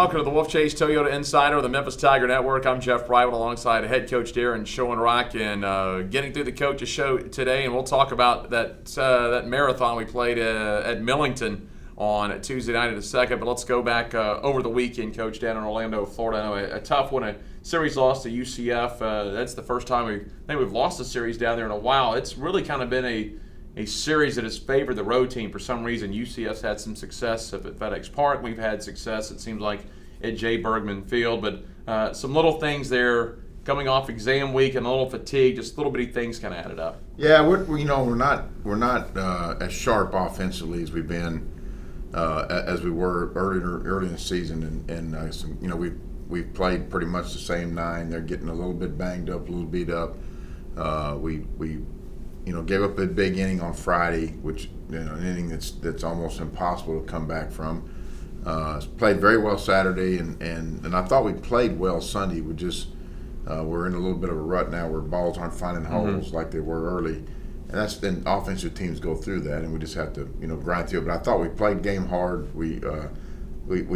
welcome to the Wolfchase Toyota Insider of the Memphis Tiger Network. I'm Jeff Brightwell alongside head coach Daron Schoenrock, and getting through the coaches show today, and we'll talk about that marathon we played at Millington on Tuesday night in a second. But let's go back over the weekend, Coach, down in Orlando, Florida. I know a tough one, a series loss to UCF. That's the first time we've lost a series down there in a while. It's really kind of been a series that has favored the road team for some reason. UCF's had some success up at FedEx Park. We've had success, it seems like, at J. Bergman Field. But some little things there coming off exam week and a little fatigue, just little bitty things kind of added up. Yeah, we're not as sharp offensively as we've been as we were early in the season, and we've played pretty much the same nine. They're getting a little bit banged up, a little beat up. We gave up a big inning on Friday, which an inning that's almost impossible to come back from. Played very well Saturday, and I thought we played well Sunday. We just we're in a little bit of a rut now where balls aren't finding holes like they were early, and then offensive teams go through that, and we just have to grind through it. But I thought we played game hard. We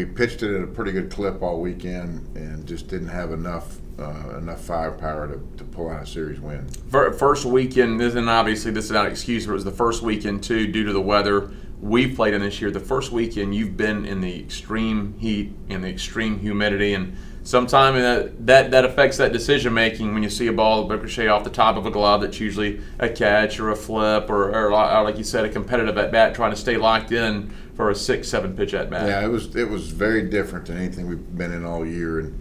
pitched it at a pretty good clip all weekend, and just didn't have enough firepower to pull out a series win. First weekend, and obviously this is not an excuse, but it was the first weekend too due to the weather we've played in this year. The first weekend you've been in the extreme heat and the extreme humidity, and sometimes that affects that decision making when you see a ball ricochet off the top of a glove that's usually a catch or a flip or like you said, a competitive at bat trying to stay locked in for a 6-7 pitch at bat. Yeah, it was very different than anything we've been in all year, and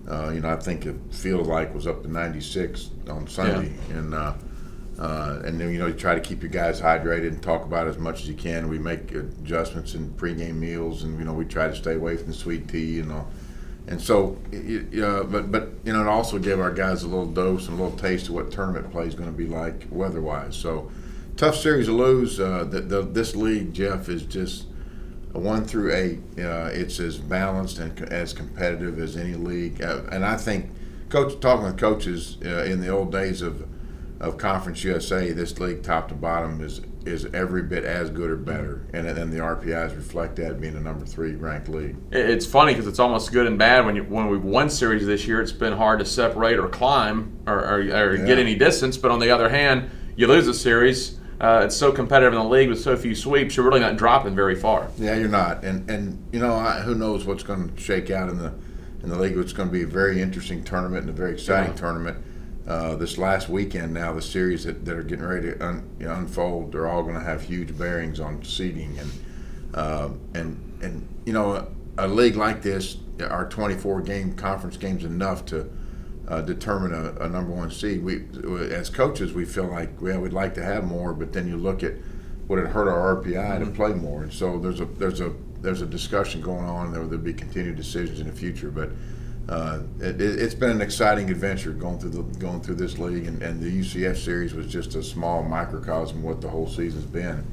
I think it feels like was up to 96 on Sunday, and then you try to keep your guys hydrated and talk about it as much as you can. We make adjustments in pregame meals, and we try to stay away from the sweet tea and all. And so, but it also gave our guys a little dose and a little taste of what tournament play is going to be like weather-wise. So, tough series to lose. This league, Jeff, is just a 1 through 8. It's as balanced and as competitive as any league. And I think, talking with coaches in the old days of Conference USA, this league, top to bottom, is every bit as good or better, and the RPIs reflect that, being a number 3 ranked league. It's funny because it's almost good and bad. When we've won series this year, it's been hard to separate or climb or get any distance. But on the other hand, you lose a series, it's so competitive in the league with so few sweeps, you're really not dropping very far. Yeah, you're not. And who knows what's going to shake out in the league. It's going to be a very interesting tournament and a very exciting tournament. This last weekend now, the series that are getting ready to unfold, they're all going to have huge bearings on seeding, and a league like this, our 24-game conference games enough to determine a number 1 seed. We, as coaches, we feel like we'd like to have more, but then you look at would it hurt our RPI to play more, and so there's a discussion going on. There'll be continued decisions in the future, but. It's been an exciting adventure going through this league, and the UCF series was just a small microcosm of what the whole season's been.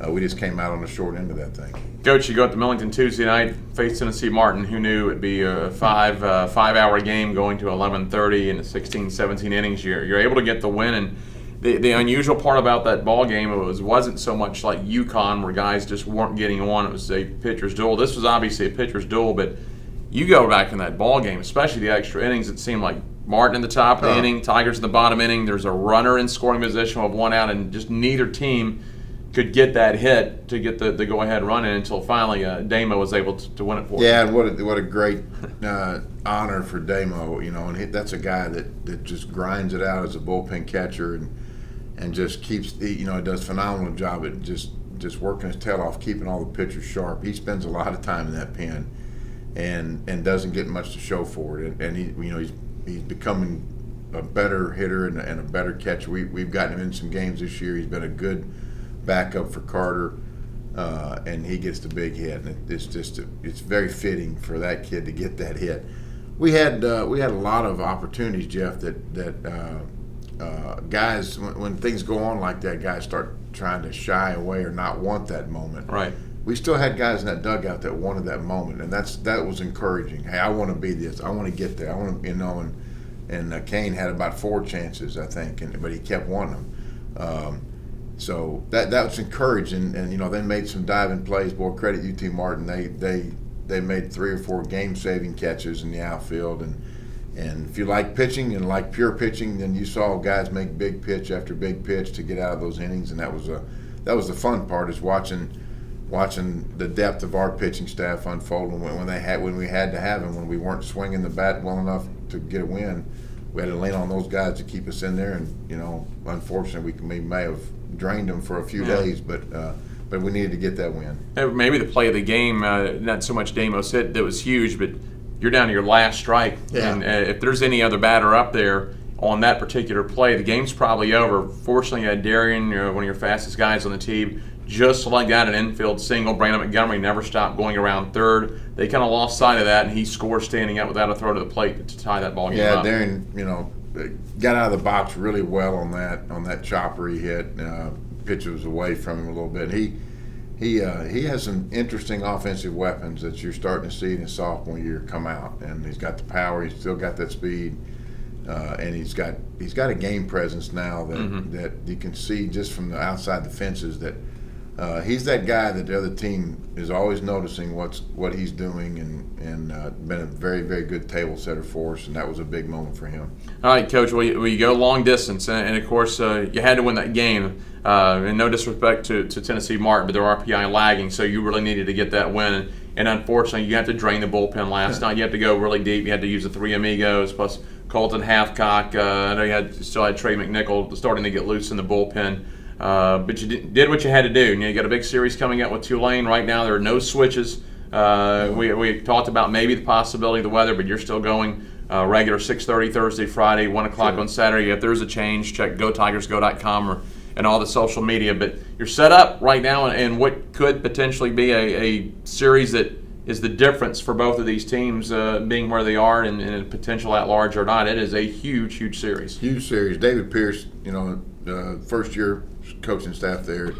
We just came out on the short end of that thing. Coach, you go up to Millington Tuesday night, face Tennessee Martin. Who knew it'd be a five-hour game going to 11:30 in 16, 17 innings? You're able to get the win, and the unusual part about that ball game wasn't so much like UConn where guys just weren't getting on. It was a pitcher's duel. This was obviously a pitcher's duel, but you go back in that ball game, especially the extra innings, it seemed like Martin in the top of the inning, Tigers in the bottom inning. There's a runner in scoring position with 1 out, and just neither team could get that hit to get the go-ahead run in until finally Damo was able to win it for you. Yeah, and what a great honor for Damo, and that's a guy that just grinds it out as a bullpen catcher and just keeps, does a phenomenal job at just working his tail off, keeping all the pitchers sharp. He spends a lot of time in that pen. And doesn't get much to show for it, and he's becoming a better hitter and a better catcher. We've gotten him in some games this year. He's been a good backup for Carter, and he gets the big hit. And it's very fitting for that kid to get that hit. We had a lot of opportunities, Jeff. That guys, when things go on like that, guys start trying to shy away or not want that moment. Right. We still had guys in that dugout that wanted that moment, and that was encouraging. Hey, I want to be this. I want to get there. I want to, and Kane had about 4 chances, I think, but he kept wanting them. So that was encouraging, and they made some diving plays. Boy, credit UT Martin. made 3 or 4 game-saving catches in the outfield, and if you like pitching and like pure pitching, then you saw guys make big pitch after big pitch to get out of those innings, and that was the fun part, is watching the depth of our pitching staff unfold when we had to have them, when we weren't swinging the bat well enough to get a win. We had to lean on those guys to keep us in there, and unfortunately, we may have drained them for a few days, but we needed to get that win. Maybe the play of the game, not so much Damos hit that was huge, but you're down to your last strike, and if there's any other batter up there on that particular play, the game's probably over. Fortunately, you had Darian, one of your fastest guys on the team, just like that, an infield single. Brandon Montgomery never stopped going around third. They kind of lost sight of that, and he scored standing up without a throw to the plate to tie that ball game up. Yeah, Darian, got out of the box really well on that chopper he hit. Pitch was away from him a little bit. He has some interesting offensive weapons that you're starting to see in his sophomore year come out, and he's got the power. He's still got that speed, and he's got a game presence now that you can see just from the outside the fences that. He's that guy that the other team is always noticing what he's doing, and been a very, very good table setter for us, and that was a big moment for him. All right, Coach, well, you go long distance, and of course you had to win that game. And no disrespect to Tennessee Martin, but their RPI lagging, so you really needed to get that win. And unfortunately, you have to drain the bullpen last night. You have to go really deep. You had to use the 3 amigos plus Colton Halfcock. I know you still had Trey McNichol starting to get loose in the bullpen. But you did what you had to do. You got a big series coming up with Tulane. Right now, there are no switches. We talked about maybe the possibility of the weather, but you're still going regular 6:30 Thursday, Friday, 1 o'clock on Saturday. If there's a change, check GoTigersGo.com and all the social media. But you're set up right now in what could potentially be a series that is the difference for both of these teams being where they are and potential at large or not. It is a huge, huge series. Huge series. David Pierce, first year coaching staff there,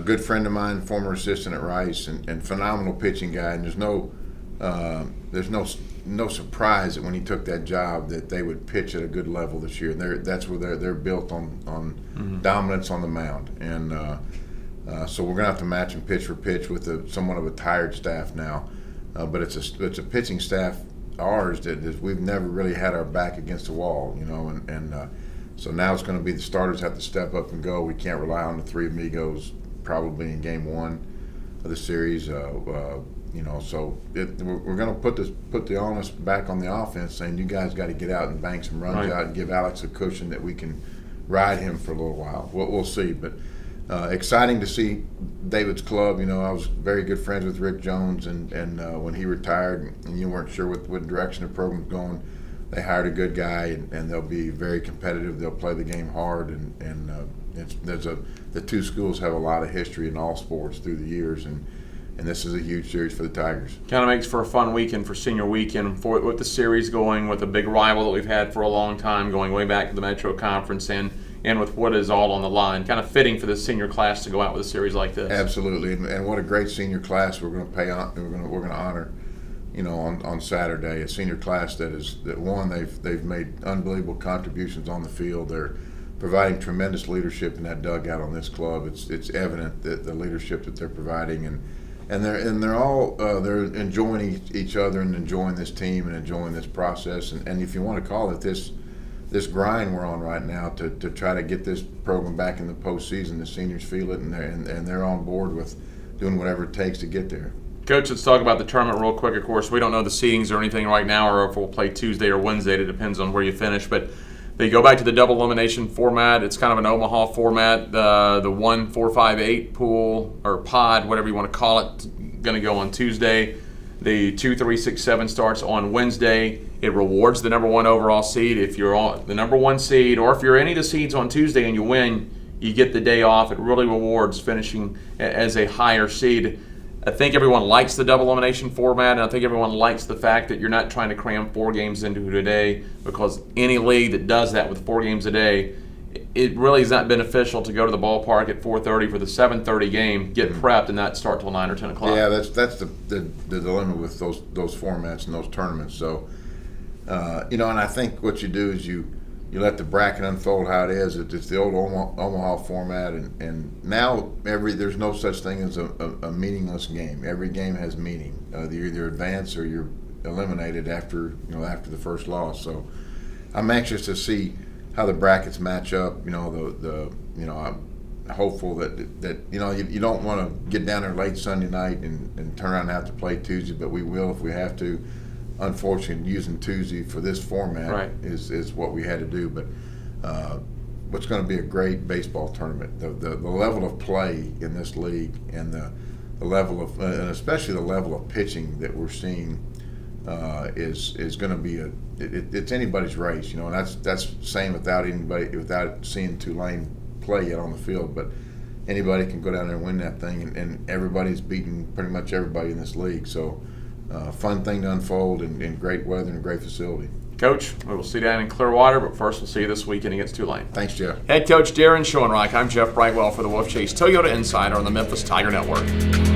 good friend of mine, former assistant at Rice, and phenomenal pitching guy. And there's no surprise that when he took that job that they would pitch at a good level this year. That's where they're built on dominance on the mound, and so we're gonna have to match them pitch for pitch with somewhat of a tired staff now, but it's a pitching staff ours that we've never really had our back against the wall, so now it's going to be the starters have to step up and go. We can't rely on the 3 amigos probably in game 1 of the series. So we're going to put the onus back on the offense, saying you guys got to get out and bank some runs out and give Alex a cushion that we can ride him for a little while. We'll see, but exciting to see David's club. I was very good friends with Rick Jones, and when he retired, and you weren't sure what direction the program was going. They hired a good guy, and they'll be very competitive. They'll play the game hard, and the two schools have a lot of history in all sports through the years, and this is a huge series for the Tigers. Kind of makes for a fun weekend for senior weekend with the series going, with a big rival that we've had for a long time, going way back to the Metro Conference, and with what is all on the line. Kind of fitting for the senior class to go out with a series like this. Absolutely, and what a great senior class we're going to honor. On Saturday, a senior class they've made unbelievable contributions on the field. They're providing tremendous leadership in that dugout on this club. It's evident that the leadership that they're providing, and they're all they're enjoying each other and enjoying this team and enjoying this process. And if you want to call it this grind we're on right now to try to get this program back in the postseason, the seniors feel it, and they're on board with doing whatever it takes to get there. Coach, let's talk about the tournament real quick. Of course, we don't know the seedings or anything right now, or if we'll play Tuesday or Wednesday. It depends on where you finish. But they go back to the double elimination format. It's kind of an Omaha format. The 1, 4, 5, 8 pool or pod, whatever you want to call it, going to go on Tuesday. The 2, 3, 6, 7 starts on Wednesday. It rewards the number 1 overall seed. If you're on the number 1 seed, or if you're any of the seeds on Tuesday and you win, you get the day off. It really rewards finishing as a higher seed. I think everyone likes the double elimination format, and I think everyone likes the fact that you're not trying to cram 4 games into a day, because any league that does that with 4 games a day, it really is not beneficial to go to the ballpark at 4:30 for the 7:30 game, get prepped, and not start till 9 or 10 o'clock. Yeah, that's the dilemma with those formats and those tournaments. So, and I think what you do is you you let the bracket unfold how it is. It's the old Omaha format, and now there's no such thing as a meaningless game. Every game has meaning. You either advance or you're eliminated after the first loss. So I'm anxious to see how the brackets match up. I'm hopeful that you don't want to get down there late Sunday night and turn around and have to play Tuesday, but we will if we have to. Unfortunately, using Tuesday for this format is what we had to do. But what's going to be a great baseball tournament. The level of play in this league and the level of and especially the level of pitching that we're seeing is going to be it's anybody's race. And that's saying without seeing Tulane play yet on the field, but anybody can go down there and win that thing, and everybody's beating pretty much everybody in this league. So. Fun thing to unfold in great weather and a great facility. Coach, we will see you down in Clearwater, but first we'll see you this weekend against Tulane. Thanks, Jeff. Head coach Daron Schoenrock. I'm Jeff Brightwell for the Wolfchase Toyota Insider on the Memphis Tiger Network.